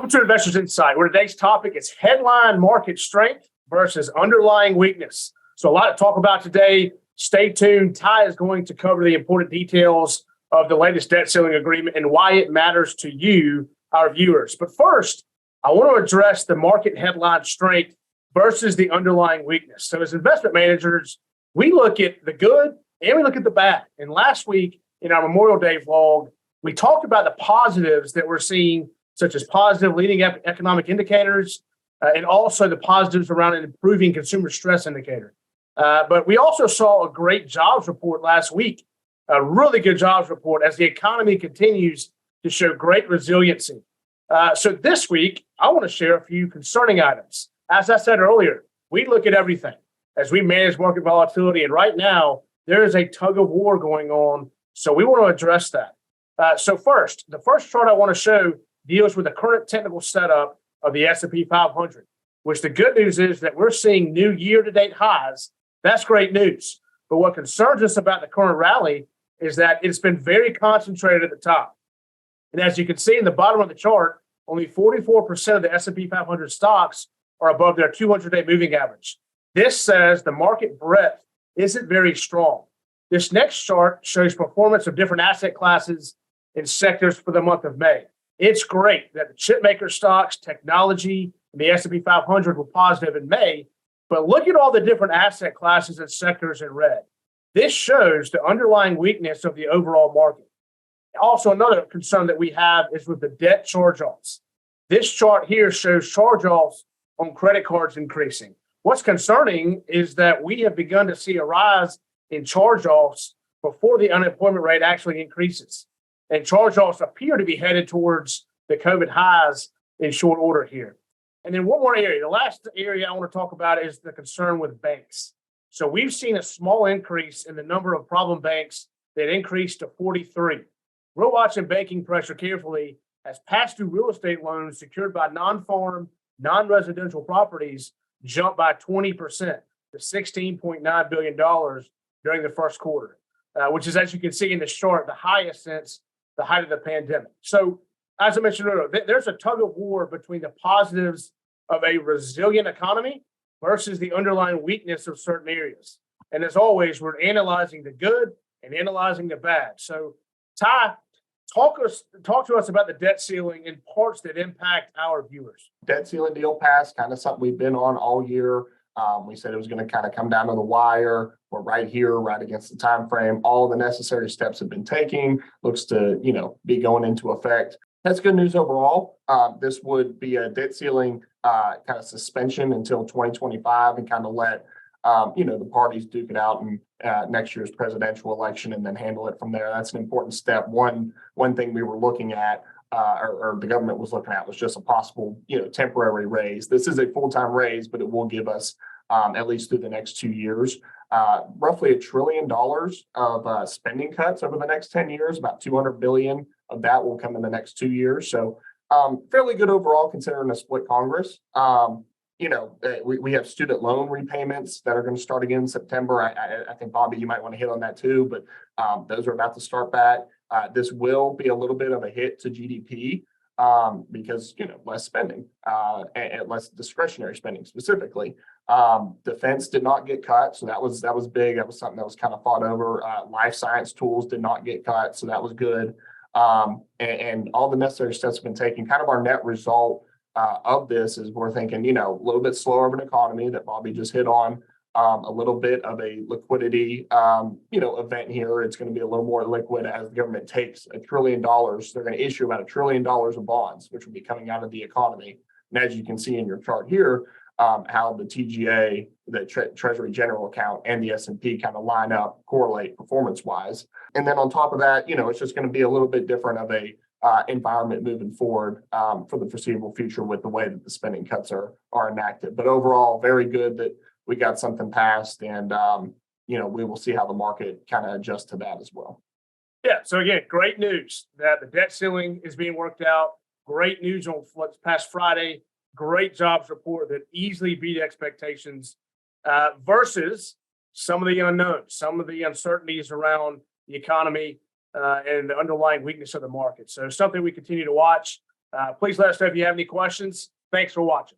Welcome to Investors Insight, where today's topic is headline market strength versus underlying weakness. So a lot to talk about today. Stay tuned. Ty is going to cover the important details of the latest debt ceiling agreement and why it matters to you, our viewers. But first, I want to address the market headline strength versus the underlying weakness. So as investment managers, we look at the good and we look at the bad. And last week in our Memorial Day vlog, we talked about the positives that we're seeing, such as positive leading economic indicators, and also the positives around an improving consumer stress indicator. But we also saw a great jobs report last week, a really good jobs report as the economy continues to show great resiliency. So this week, I want to share a few concerning items. As I said earlier, we look at everything as we manage market volatility. And right now, there is a tug of war going on. So we want to address that. So first, the first chart I want to show deals with the current technical setup of the S&P 500, which the good news is that we're seeing new year-to-date highs. That's great news. But what concerns us about the current rally is that it's been very concentrated at the top. And as you can see in the bottom of the chart, only 44% of the S&P 500 stocks are above their 200-day moving average. This says the market breadth isn't very strong. This next chart shows performance of different asset classes and sectors for the month of May. It's great that the chipmaker stocks, technology, and the S&P 500 were positive in May, but look at all the different asset classes and sectors in red. This shows the underlying weakness of the overall market. Also, another concern that we have is with the debt charge-offs. This chart here shows charge-offs on credit cards increasing. What's concerning is that we have begun to see a rise in charge-offs before the unemployment rate actually increases. And charge-offs appear to be headed towards the COVID highs in short order here. And then one more area. The last area I want to talk about is the concern with banks. So we've seen a small increase in the number of problem banks that increased to 43. We're watching banking pressure carefully as past due real estate loans secured by non-farm, non-residential properties jumped by 20% to $16.9 billion during the first quarter, which is, as you can see in this chart, the highest since the height of the pandemic. So, as I mentioned earlier, there's a tug of war between the positives of a resilient economy versus the underlying weakness of certain areas. And as always, we're analyzing the good and analyzing the bad. So, Ty, talk to us about the debt ceiling and parts that impact our viewers. Debt ceiling deal passed, kind of something we've been on all year. We said it was going to kind of come down to the wire. We're right here, right against the time frame. All the necessary steps have been taken. Looks to, be going into effect. That's good news overall. This would be a debt ceiling kind of suspension until 2025 and kind of let the parties duke it out in next year's presidential election and then handle it from there. That's an important step. One thing we were looking at or the government was looking at was just a possible, temporary raise. This is a full-time raise, but it will give us at least through the next 2 years, roughly $1 trillion of spending cuts over the next 10 years. About $200 billion of that will come in the next 2 years. So fairly good overall considering a split Congress. We have student loan repayments that are going to start again in September. I think, Bobby, you might want to hit on that too, but those are about to start back. This will be a little bit of a hit to GDP because, less spending and less discretionary spending specifically. Defense did not get cut, so that was big. That was something that was kind of fought over. Life science tools did not get cut, so that was good. And all the necessary steps have been taken. Kind of our net result of this is we're thinking, a little bit slower of an economy that Bobby just hit on, a little bit of a liquidity, event here. It's going to be a little more liquid as the government takes $1 trillion. They're going to issue about $1 trillion of bonds, which will be coming out of the economy. And as you can see in your chart here, how the TGA, the Treasury General account, and the S&P kind of line up, correlate performance-wise. And then on top of that, it's just going to be a little bit different of a environment moving forward for the foreseeable future with the way that the spending cuts are enacted. But overall, very good that we got something passed, and we will see how the market kind of adjusts to that as well. Yeah. So again, great news that the debt ceiling is being worked out. Great news on what's past Friday. Great jobs report that easily beat expectations versus some of the unknowns, some of the uncertainties around the economy and the underlying weakness of the market. So something we continue to watch. Please let us know if you have any questions. Thanks for watching.